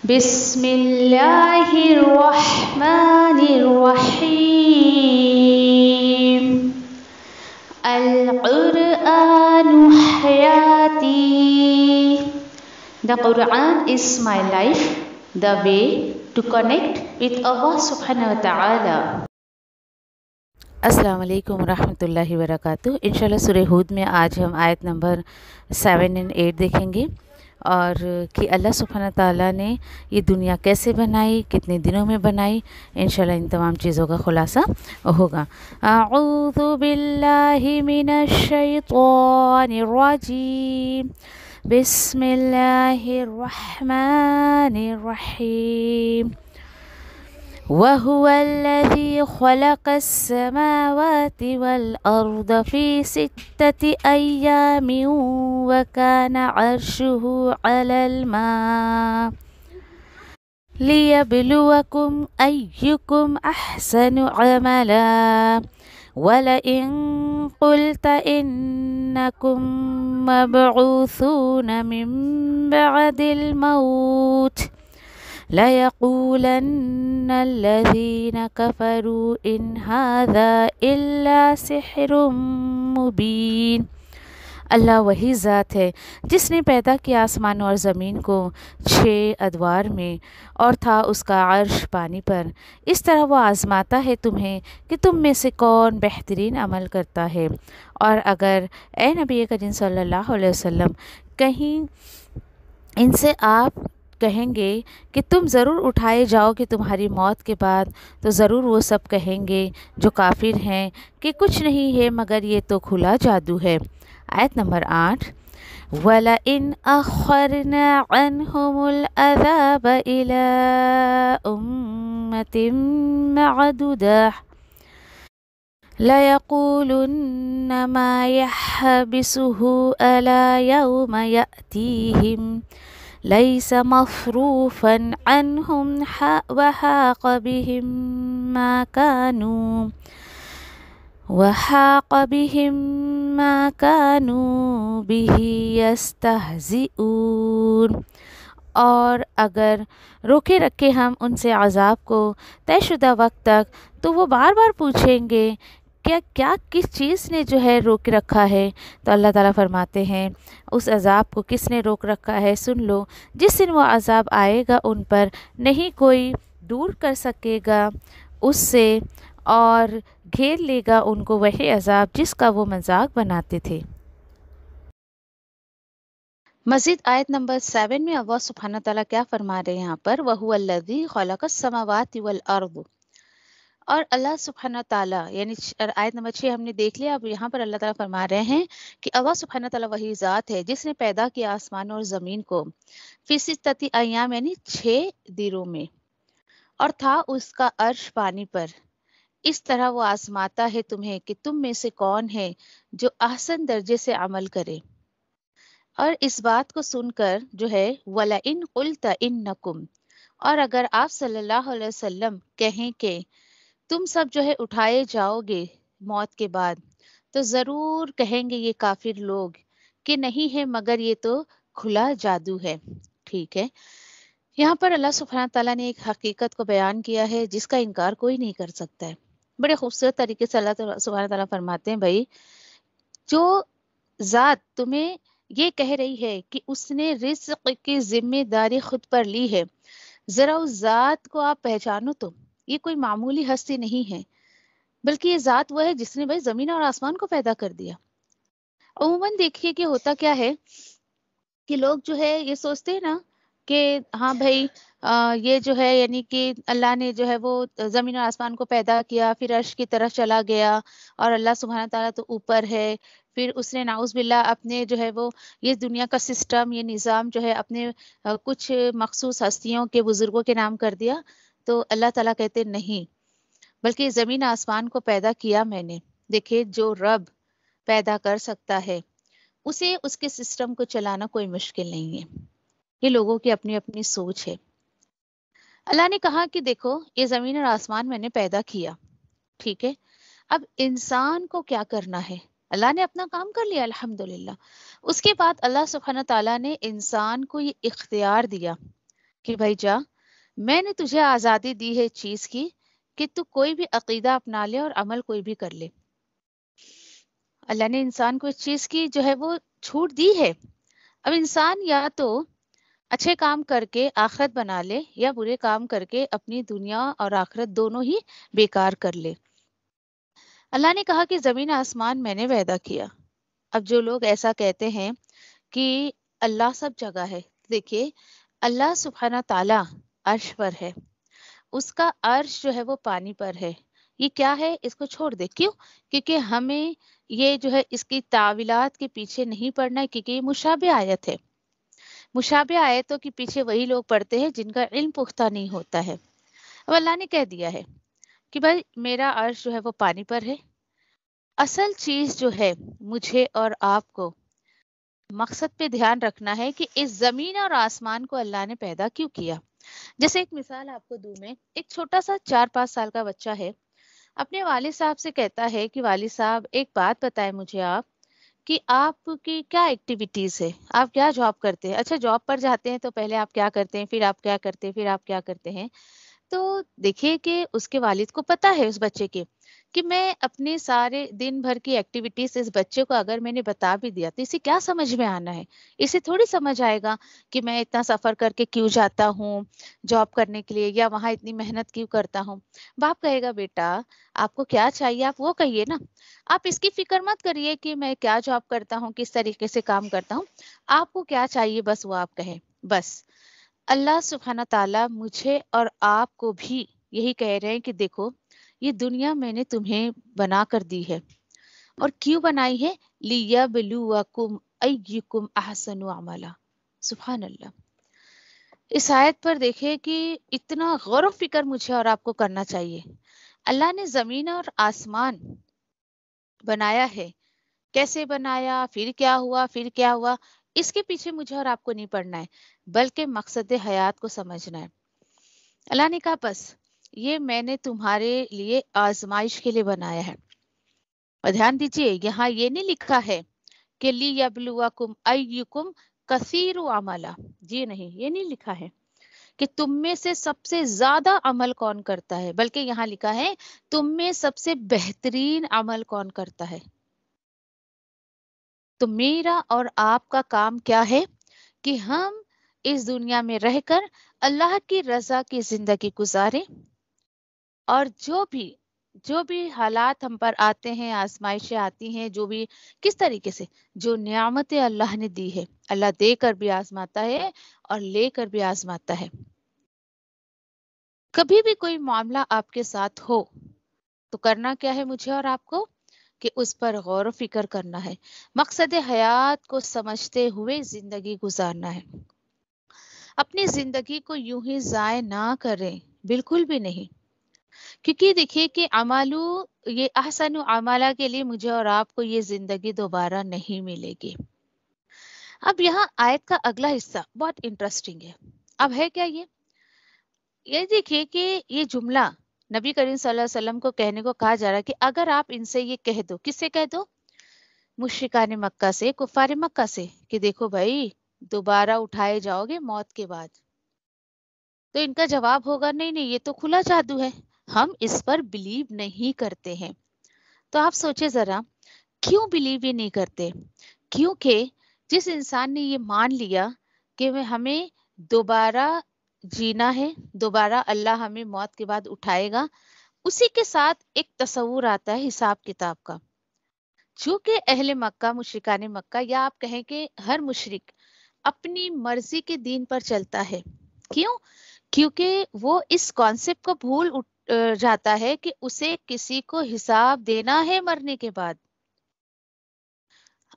بسم اللہ الرحمن الرحیم القرآن حیاتی. The Quran is my life, the way to connect with Allah subhanahu wa ta'ala. السلام علیکم ورحمۃ اللہ وبرکاتہ. انشاءاللہ سورہ ہود میں آج ہم آیت نمبر 7 اور 8 دیکھیں گے، اور کہ اللہ سبحانہ تعالیٰ نے یہ دنیا کیسے بنائی، کتنے دنوں میں بنائی. انشاءاللہ ان تمام چیزوں کا خلاصہ ہوگا. اعوذ باللہ من الشیطان الرجیم، بسم اللہ الرحمن الرحیم. وَهُوَ الَّذِي خَلَقَ السَّمَاوَاتِ وَالْأَرْضَ فِي 6 أَيَّامٍ وَكَانَ عَرْشُهُ عَلَى الْمَاءِ لِيَبْلُوَكُمْ أَيُّكُمْ أَحْسَنُ عَمَلًا وَلَئِن قُلْتَ إِنَّكُمْ مَبْعُوثُونَ مِنْ بَعْدِ الْمَوْتِ لَيَقُولَنَّ الَّذِينَ كَفَرُوا إِنْ هَذَا إِلَّا سِحْرٌ مُبِينٌ. اللہ وہی ذات ہے جس نے پیدا کیا آسمانوں اور زمین کو 6 ادوار میں، اور تھا اس کا عرش پانی پر. اس طرح وہ آزماتا ہے تمہیں کہ تم میں سے کون بہترین عمل کرتا ہے. اور اگر اے نبی کریم صلی اللہ علیہ وسلم کہیں ان سے آپ کہیں گے کہ تم ضرور اٹھائے جاؤ کہ تمہاری موت کے بعد، تو ضرور وہ سب کہیں گے جو کافر ہیں کہ کچھ نہیں ہے مگر یہ تو کھلا جادو ہے. آیت نمبر 8. وَلَئِنْ أَخَّرْنَا عَنْهُمُ الْعَذَابَ إِلَىٰ أُمَّةٍ مَّعْدُودَةٍ لَيَقُولُنَّ مَا يَحْبِسُهُ أَلَا يَوْمَ يَأْتِيهِمْ لَيْسَ مَصْرُوفًا عَنْهُمْ وَحَاقَ بِهِم مَّا كَانُوا بِهِ يَسْتَهْزِئُونَ. اور اگر روکے رکھے ہم ان سے عذاب کو طے شدہ وقت تک، تو وہ بار بار پوچھیں گے کیا کس چیز نے جو ہے روک رکھا ہے. تو اللہ تعالیٰ فرماتے ہیں اس عذاب کو کس نے روک رکھا ہے، سن لو. جس دن وہ عذاب آئے گا ان پر نہیں کوئی دور کر سکے گا اس سے، اور گھیر لے گا ان کو وہی عذاب جس کا وہ مذاق بناتے تھے. مزید آیت نمبر 7 میں اللہ سبحانہ تعالیٰ کیا فرما رہے ہیں یہاں پر؟ وَهُوَ الَّذِي خَلَقَ السَّمَاوَاتِ وَالْأَرْضِ. اور اللہ سبحانہ تعالیٰ، یعنی آیت نمبر 6 ہم نے دیکھ لیا. اب یہاں پر اللہ تعالیٰ فرما رہے ہیں کہ اللہ سبحانہ تعالیٰ وہی ذات ہے جس نے پیدا کیا آسمان اور زمین کو فی 6 ایام یعنی 6 دنوں میں، اور تھا اس کا عرش پانی پر. اس طرح وہ آزماتا ہے تمہیں کہ تم میں سے کون ہے جو احسن درجے سے عمل کرے. اور اس بات کو سن کر جو ہے وَلَئِن قُلْتَ إِنَّكُمْ، اور اگر آپ صلی اللہ علیہ وسلم کہیں کہ تم سب جو ہے اٹھائے جاؤ گے موت کے بعد، تو ضرور کہیں گے یہ کافر لوگ کہ نہیں ہے مگر یہ تو کھلا جادو ہے. ٹھیک ہے، یہاں پر اللہ سبحانہ تعالیٰ نے ایک حقیقت کو بیان کیا ہے جس کا انکار کوئی نہیں کر سکتا ہے. بڑے خوبصورت طریقے سے اللہ سبحانہ تعالیٰ فرماتے ہیں بھائی، جو ذات تمہیں یہ کہہ رہی ہے کہ اس نے رزق کی ذمہ داری خود پر لی ہے، ذرا اس ذات کو آپ پہچانو. تو یہ کوئی معمولی ہستی نہیں ہے، بلکہ یہ ذات وہ ہے جس نے بھائی زمین اور آسمان کو پیدا کر دیا. عموماً دیکھیے کہ ہوتا کیا ہے کہ لوگ جو ہے یہ سوچتے ہیں نا کہ ہاں بھائی یہ جو ہے یعنی کہ اللہ نے جو ہے وہ زمین اور آسمان کو پیدا کیا، پھر عرش کی طرف چلا گیا، اور اللہ سبحانہ تعالیٰ تو اوپر ہے. پھر اس نے نعوذ باللہ اپنے جو ہے وہ یہ دنیا کا سسٹم، یہ نظام جو ہے اپنے کچھ مخصوص ہستیوں کے بزرگوں کے نام کر دیا. تو اللہ تعالیٰ کہتے نہیں، بلکہ زمین آسمان کو پیدا کیا میں نے. دیکھیں جو رب پیدا کر سکتا ہے اسے اس کے سسٹم کو چلانا کوئی مشکل نہیں ہے. یہ لوگوں کی اپنی اپنی سوچ ہے. اللہ نے کہا کہ دیکھو یہ زمین اور آسمان میں نے پیدا کیا، ٹھیک ہے، اب انسان کو کیا کرنا ہے؟ اللہ نے اپنا کام کر لیا الحمدللہ. اس کے بعد اللہ سبحانہ تعالیٰ نے انسان کو یہ اختیار دیا کہ بھائی جا، میں نے تجھے آزادی دی ہے چیز کی کہ تو کوئی بھی عقیدہ اپنا لے اور عمل کوئی بھی کر لے. اللہ نے انسان کو اس چیز کی جو ہے وہ چھوٹ دی ہے. اب انسان یا تو اچھے کام کر کے آخرت بنا لے یا برے کام کر کے اپنی دنیا اور آخرت دونوں ہی بیکار کر لے. اللہ نے کہا کہ زمین آسمان میں نے پیدا کیا. اب جو لوگ ایسا کہتے ہیں کہ اللہ سب جگہ ہے، دیکھیے اللہ سبحانہ تعالیٰ عرش پر ہے، اس کا عرش جو ہے وہ پانی پر ہے. یہ کیا ہے، اس کو چھوڑ دے. کیوں؟ کیونکہ ہمیں یہ جو ہے اس کی تعویلات کے پیچھے نہیں پڑنا ہے، کیونکہ یہ مشابہ آیت ہے. مشابہ آیتوں کے پیچھے وہی لوگ پڑھتے ہیں جن کا علم پختہ نہیں ہوتا ہے. اب اللہ نے کہہ دیا ہے کہ بھائی میرا عرش جو ہے وہ پانی پر ہے. اصل چیز جو ہے مجھے اور آپ کو مقصد پہ دھیان رکھنا ہے کہ اس زمین اور آسمان کو اللہ نے پیدا کیوں کیا. جیسے ایک مثال آپ کو دوں میں، ایک چھوٹا سا 4-5 سال کا بچہ ہے، اپنے والد صاحب سے کہتا ہے کہ والد صاحب ایک بات بتائیں مجھے آپ کہ آپ کی کیا ایکٹیویٹیز ہے، آپ کیا جاب کرتے ہیں. اچھا جاب پر جاتے ہیں تو پہلے آپ کیا کرتے ہیں، پھر آپ کیا کرتے ہیں، پھر آپ کیا کرتے ہیں. تو دیکھیے کہ اس کے والد کو پتا ہے اس بچے کے کہ میں اپنے سارے دن بھر کی ایکٹیویٹیز اس بچے کو اگر میں نے بتا بھی دیا تو اسے کیا سمجھ میں آنا ہے. اسے تھوڑی سمجھ آئے گا کہ میں اتنا سفر کر کے کیوں جاتا ہوں جاب کرنے کے لیے، یا وہاں اتنی محنت کیوں کرتا ہوں. باپ کہے گا بیٹا آپ کو کیا چاہیے آپ وہ کہیے نا، آپ اس کی فکر مت کریے کہ میں کیا جاب کرتا ہوں، کس طریقے سے کام کرتا ہوں. آپ کو کیا چاہیے بس وہ آپ کہیں. بس اللہ سبحانہ تعالیٰ مجھے اور آپ کو بھی یہی کہہ رہے ہیں کہ دیکھو یہ دنیا میں نے تمہیں بنا کر دی ہے، اور کیوں بنائی ہے؟ لِيَبْلُوَكُمْ أَيُّكُمْ أَحْسَنُ عَمَلًا. سبحان اللہ. اس آیت پر دیکھیں کہ اتنا غور و فکر مجھے اور آپ کو کرنا چاہیے. اللہ نے زمین اور آسمان بنایا ہے، کیسے بنایا، پھر کیا ہوا، پھر کیا ہوا، اس کے پیچھے مجھے اور آپ کو نہیں پڑنا ہے، بلکہ مقصد حیات کو سمجھنا ہے. اللہ نے کہا بس یہ میں نے تمہارے لیے آزمائش کے لیے بنایا ہے. اور دھیان دیجئے یہاں یہ نہیں لکھا ہے کہ لِيَبْلُوَكُمْ أَيُّكُمْ كَثِيرُ عَمَلًا. جی نہیں، یہ نہیں لکھا ہے کہ تم میں سے سب سے زیادہ عمل کون کرتا ہے، بلکہ یہاں لکھا ہے تم میں سب سے بہترین عمل کون کرتا ہے. تو میرا اور آپ کا کام کیا ہے کہ ہم اس دنیا میں رہ کر اللہ کی رضا کی زندگی گزاریں، اور جو بھی حالات ہم پر آتے ہیں، آزمائشیں آتی ہیں، جو بھی کس طریقے سے، جو نعمتیں اللہ نے دی ہے، اللہ دے کر بھی آزماتا ہے اور لے کر بھی آزماتا ہے. کبھی بھی کوئی معاملہ آپ کے ساتھ ہو تو کرنا کیا ہے مجھے اور آپ کو کہ اس پر غور و فکر کرنا ہے، مقصد حیات کو سمجھتے ہوئے زندگی گزارنا ہے. اپنی زندگی کو یوں ہی ضائع نہ کریں، بالکل بھی نہیں. کیونکہ دیکھیے کہ عمالو یہ احسن عمالہ کے لیے مجھے اور آپ کو یہ زندگی دوبارہ نہیں ملے گی. اب یہاں آیت کا اگلا حصہ بہت انٹرسٹنگ ہے. اب ہے کیا یہ دیکھیے کہ یہ جملہ نبی کریم صلی اللہ علیہ وسلم کو کہنے کو کہا جا رہا ہے کہ اگر آپ ان سے یہ کہہ دو، کس سے کہہ دو؟ مشرکان مکہ سے، کفار مکہ سے، کہ دیکھو بھائی دوبارہ اٹھائے جاؤ گے موت کے بعد. تو ان کا جواب ہوگا نہیں نہیں یہ تو کھلا جادو ہے، ہم اس پر بلیو نہیں کرتے ہیں. تو آپ سوچے ذرا کیوں بلیو یہ نہیں کرتے؟ کیونکہ جس انسان نے یہ مان لیا کہ ہمیں دوبارہ جینا ہے، دوبارہ اللہ ہمیں موت کے بعد اٹھائے گا، اسی کے ساتھ ایک تصور آتا ہے حساب کتاب کا. چونکہ اہل مکہ، مشرکان مکہ، یا آپ کہیں کہ ہر مشرک اپنی مرضی کے دین پر چلتا ہے. کیوں؟ کیونکہ وہ اس کانسیپٹ کو بھول جاتا ہے کہ اسے کسی کو حساب دینا ہے مرنے کے بعد.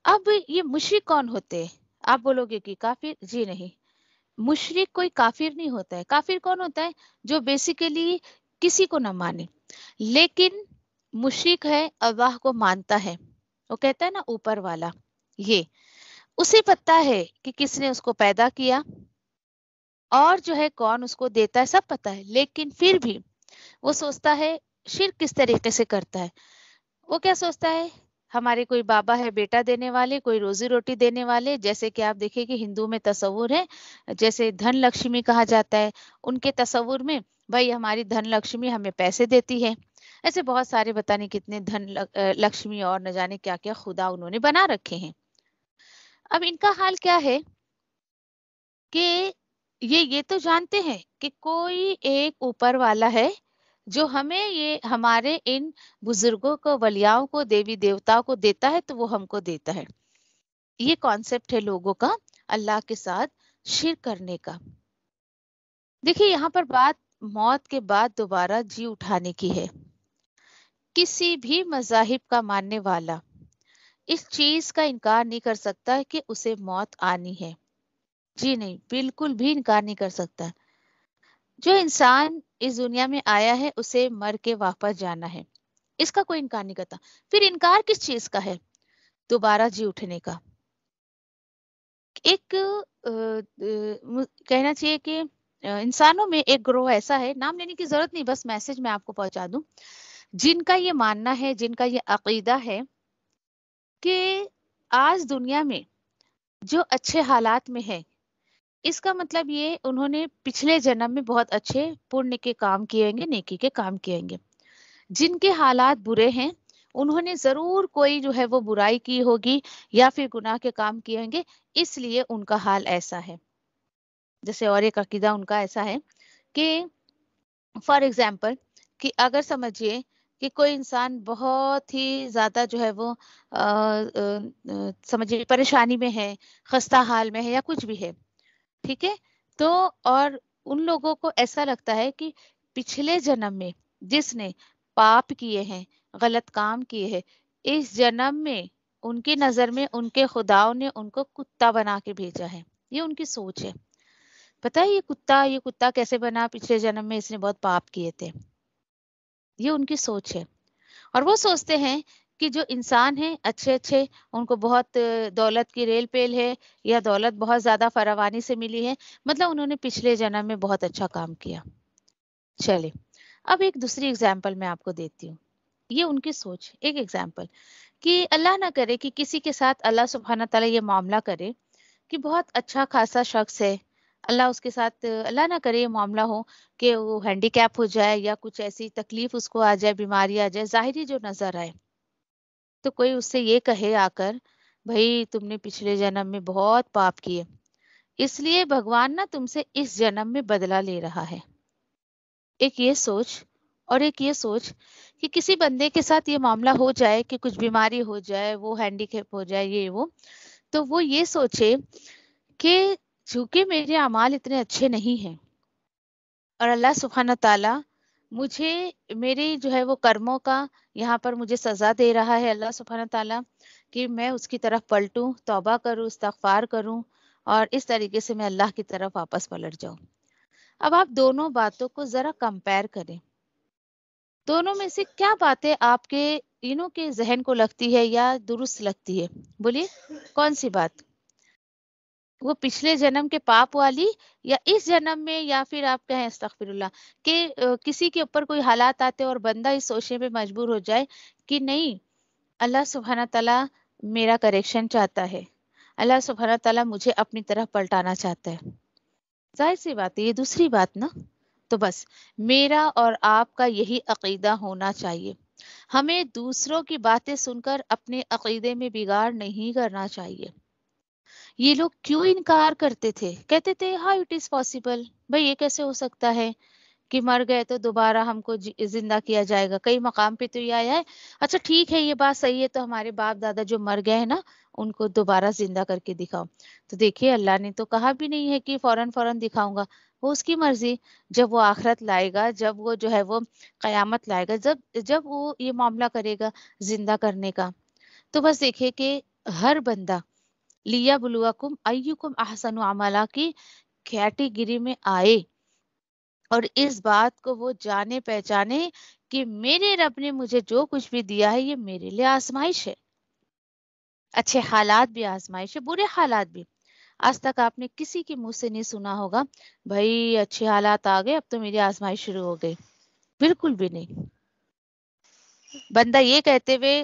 اب یہ مشرک کون ہوتے ہیں؟ آپ بولو گے کہ کافر. جی نہیں، مشرک کوئی کافر نہیں ہوتا ہے. کافر کون ہوتا ہے؟ جو بیسیکلی کسی کو نہ مانے، لیکن مشرک ہے اللہ کو مانتا ہے. وہ کہتا ہے نا اوپر والا، یہ اسے پتا ہے کہ کس نے اس کو پیدا کیا اور جو ہے کون اس کو دیتا ہے، سب پتا ہے. لیکن پھر بھی وہ سوچتا ہے شرک کس طریقے سے کرتا ہے. وہ کیا سوچتا ہے؟ ہمارے کوئی بابا ہے بیٹا دینے والے، کوئی روزی روٹی دینے والے، جیسے کہ آپ دیکھیں کہ ہندو میں تصور ہے، جیسے دھن لکشمی کہا جاتا ہے، ان کے تصور میں بھائی ہماری دھن لکشمی ہمیں پیسے دیتی ہے. ایسے بہت سارے پتہ نہیں کتنے دھن لکشمی اور نہ جانے کیا کیا خدا انہوں نے بنا رکھے ہیں. اب ان کا حال کیا ہے کہ یہ تو جانتے ہیں کہ کوئی ایک اوپر والا ہے جو ہمیں یہ ہمارے ان بزرگوں کو، ولیاؤں کو، دیوی دیوتاؤں کو دیتا ہے تو وہ ہم کو دیتا ہے. یہ کانسیپٹ ہے لوگوں کا اللہ کے ساتھ شرک کرنے کا. دیکھیے یہاں پر بات موت کے بعد دوبارہ جی اٹھانے کی ہے. کسی بھی مذاہب کا ماننے والا اس چیز کا انکار نہیں کر سکتا کہ اسے موت آنی ہے. جی نہیں، بالکل بھی انکار نہیں کر سکتا. جو انسان اس دنیا میں آیا ہے اسے مر کے واپس جانا ہے، اس کا کوئی انکار نہیں کرتا. پھر انکار کس چیز کا ہے؟ دوبارہ جی اٹھنے کا. ایک کہنا چاہیے کہ انسانوں میں ایک گروہ ایسا ہے، نام لینے کی ضرورت نہیں، بس میسج میں آپ کو پہنچا دوں، جن کا یہ ماننا ہے، جن کا یہ عقیدہ ہے کہ آج دنیا میں جو اچھے حالات میں ہے، اس کا مطلب یہ انہوں نے پچھلے جنم میں بہت اچھے پُنیہ کے کام کیے ہوں گے، نیکی کے کام کیے ہوں گے. جن کے حالات برے ہیں انہوں نے ضرور کوئی جو ہے وہ برائی کی ہوگی یا پھر گناہ کے کام کیے ہوں گے، اس لیے ان کا حال ایسا ہے. جیسے اور ایک عقیدہ ان کا ایسا ہے کہ فار ایگزامپل کہ اگر سمجھیے کہ کوئی انسان بہت ہی زیادہ جو ہے وہ سمجھیے پریشانی میں ہے، خستہ حال میں ہے یا کچھ بھی ہے، ٹھیک ہے، تو اور ان لوگوں کو ایسا لگتا ہے کہ پچھلے جنم میں جس نے پاپ کیے ہیں، غلط کام کیے ہیں، اس جنم میں ان کی نظر میں ان کے خداؤں نے ان کو کتا بنا کے بھیجا ہے. یہ ان کی سوچ ہے. پتہ ہے یہ کتا کیسے بنا؟ پچھلے جنم میں اس نے بہت پاپ کیے تھے. یہ ان کی سوچ ہے. اور وہ سوچتے ہیں کہ جو انسان ہیں اچھے اچھے، ان کو بہت دولت کی ریل پیل ہے یا دولت بہت زیادہ فراوانی سے ملی ہے، مطلب انہوں نے پچھلے جنم میں بہت اچھا کام کیا. چلے اب ایک دوسری اگزامپل میں آپ کو دیتی ہوں. یہ ان کی سوچ. ایک اگزامپل کہ اللہ نہ کرے کہ کسی کے ساتھ اللہ سبحانہ تعالیٰ یہ معاملہ کرے کہ بہت اچھا خاصا شخص ہے، اللہ اس کے ساتھ اللہ نہ کرے یہ معاملہ ہو کہ وہ ہینڈی کیپ ہو جائے یا کچھ ایسی تکلیف اس کو آ جائے، بیماری آ جائے، ظاہری جو نظر آئے، تو کوئی اس سے یہ کہے آ کر بھائی تم نے پچھلے جنم میں بہت پاپ کیے، اس لیے بھگوان نا تم سے اس جنم میں بدلہ لے رہا ہے. ایک یہ سوچ، اور ایک یہ سوچ کہ کسی بندے کے ساتھ یہ معاملہ ہو جائے کہ کچھ بیماری ہو جائے، وہ ہینڈی کیپ ہو جائے، یہ وہ، تو وہ یہ سوچے کہ چونکہ میرے اعمال اتنے اچھے نہیں ہیں اور اللہ سبحانہ تعالیٰ مجھے میری جو ہے وہ کرموں کا یہاں پر مجھے سزا دے رہا ہے اللہ سبحانہ تعالیٰ، کہ میں اس کی طرف پلٹوں، توبہ کروں، استغفار کروں اور اس طریقے سے میں اللہ کی طرف واپس پلٹ جاؤں. اب آپ دونوں باتوں کو ذرا کمپیر کریں. دونوں میں سے کیا باتیں آپ کے کے ذہن کو لگتی ہے یا درست لگتی ہے؟ بولیے کون سی بات؟ وہ پچھلے جنم کے پاپ والی، یا اس جنم میں، یا پھر آپ کہیں استغفر اللہ کہ کسی کے اوپر کوئی حالات آتے اور بندہ اس سوچنے پہ مجبور ہو جائے کہ نہیں، اللہ سبحانہ تعالیٰ میرا کریکشن چاہتا ہے، اللہ سبحانہ تعالیٰ مجھے اپنی طرف پلٹانا چاہتا ہے. ظاہر سی بات ہے یہ دوسری بات نا. تو بس میرا اور آپ کا یہی عقیدہ ہونا چاہیے. ہمیں دوسروں کی باتیں سن کر اپنے عقیدے میں بگاڑ نہیں کرنا چاہیے. یہ لوگ کیوں انکار کرتے تھے؟ کہتے تھے ہاؤ اٹ از پاسبل، بھائی یہ کیسے ہو سکتا ہے کہ مر گئے تو دوبارہ ہم کو زندہ کیا جائے گا. کئی مقام پہ تو یہ آیا ہے. اچھا ٹھیک ہے یہ بات صحیح ہے، تو ہمارے باپ دادا جو مر گئے ہیں نا ان کو دوبارہ زندہ کر کے دکھاؤ. تو دیکھیے اللہ نے تو کہا بھی نہیں ہے کہ فوراً دکھاؤں گا، وہ اس کی مرضی. جب وہ آخرت لائے گا، جب وہ جو ہے وہ قیامت لائے گا، جب وہ یہ معاملہ کرے گا زندہ کرنے کا، تو بس دیکھیے کہ ہر بندہ لیا بلواکم ایکم احسن عملا کی کیٹیگری میں آئے اور اس بات کو وہ جانے پہچانے کہ میرے رب نے مجھے جو کچھ بھی دیا ہے یہ میرے لیے آزمائش ہے. اچھے حالات بھی آزمائش ہے، برے حالات بھی. آج تک آپ نے کسی کے منہ سے نہیں سنا ہوگا بھائی اچھے حالات آ گئے اب تو میری آزمائش شروع ہو گئی. بالکل بھی نہیں. بندہ یہ کہتے ہوئے